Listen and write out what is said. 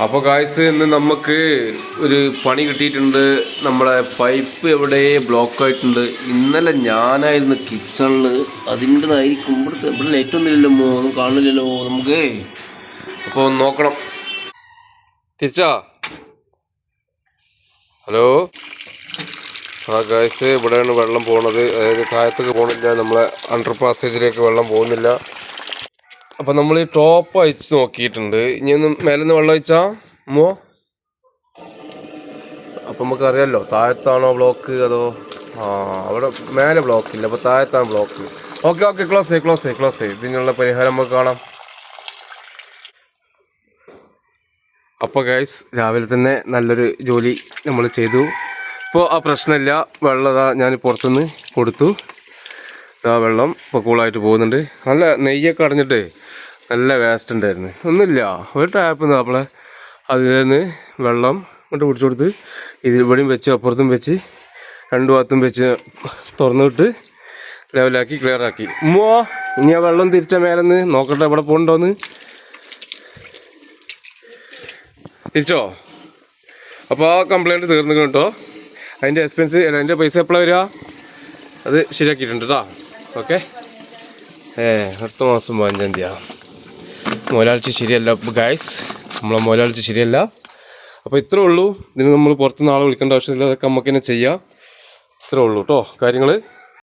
അപ്പോൾ ഗായ്സ് ഇന്ന് നമുക്ക് ഒരു പണി കിട്ടിയിട്ടുണ്ട്. നമ്മളെ പൈപ്പ് എവിടെ ബ്ലോക്ക് ആയിട്ടുണ്ട്. ഇന്നലെ ഞാനായിരുന്നു കിച്ചണിൽ. അതിൻ്റെതായിരിക്കും ഇവിടെ ലൈറ്റ് ഒന്നുമില്ലല്ലോ, ഒന്നും കാണില്ലല്ലോ നമുക്ക്. അപ്പോൾ നോക്കണം. തിരിച്ചാ ഹലോ. ഗായ്സ് ഇവിടെയാണ് വെള്ളം പോണത്. അതായത് താഴത്തേക്ക് പോകണില്ല, നമ്മളെ അണ്ടർ പാസേജിലേക്ക് വെള്ളം പോകുന്നില്ല. അപ്പം നമ്മൾ ഈ ടോപ്പ് അയച്ച് നോക്കിയിട്ടുണ്ട്. ഇനി ഒന്ന് മേലെ നിന്ന് വെള്ളം അയച്ചാ മോ. അപ്പം നമുക്കറിയാമല്ലോ താഴത്താണോ ബ്ലോക്ക് അതോ അവിടെ മേലെ ബ്ലോക്ക് ഇല്ല, അപ്പോൾ താഴത്താണ് ബ്ലോക്ക്. ഓക്കെ ക്ലോസ് ചെയ്യ്. ഇതിനുള്ള പരിഹാരം നമുക്ക് കാണാം. അപ്പോൾ ഗൈസ് രാവിലെ തന്നെ നല്ലൊരു ജോലി നമ്മൾ ചെയ്തു. ഇപ്പോൾ ആ പ്രശ്നമില്ല. വെള്ളം ഞാൻ പുറത്തുനിന്ന് കൊടുത്തു. വെള്ളം ഇപ്പോൾ കൂളായിട്ട് പോകുന്നുണ്ട്. നല്ല നെയ്യൊക്കെ അടഞ്ഞിട്ട് നല്ല വേസ്റ്റ് ഉണ്ടായിരുന്നു. ഒന്നുമില്ല, ഒരു ടാപ്പ് നമ്മളെ അതിൽ നിന്ന് വെള്ളം ഇങ്ങോട്ട് പിടിച്ചു കൊടുത്ത് ഇവിടെയും വെച്ച് അപ്പുറത്തും വെച്ച് രണ്ടു ഭാഗത്തും വെച്ച് തുറന്നിട്ട് ലെവലാക്കി ക്ലിയറാക്കി. ഇനി ആ വെള്ളം തിരിച്ച മേലെന്ന് നോക്കട്ടെ എവിടെ പോകണ്ടോന്ന്. തിരിച്ചോ? അപ്പോൾ ആ കംപ്ലൈൻറ്റ് തീർന്നു കേട്ടോ. അതിൻ്റെ എക്സ്പെൻസ് അതിൻ്റെ പൈസ എപ്പോഴാണ് വരിക? അത് ശരിയാക്കിയിട്ടുണ്ട് കേട്ടോ. ഓക്കെ. അടുത്ത മാസം 15-ാം തീയതി. മുതലാളിച്ച് ശരിയല്ല ഗൈസ്, നമ്മളെ മുതലാളിച്ച് ശരിയല്ല. അപ്പോൾ ഇത്രേ ഉള്ളൂ. ഇതിന് നമ്മൾ പുറത്തുനിന്ന് ആളെ വിളിക്കേണ്ട ആവശ്യമില്ല. അതൊക്കെ നമുക്ക് തന്നെ ചെയ്യാം. ഇത്രേ ഉള്ളൂ കേട്ടോ കാര്യങ്ങൾ.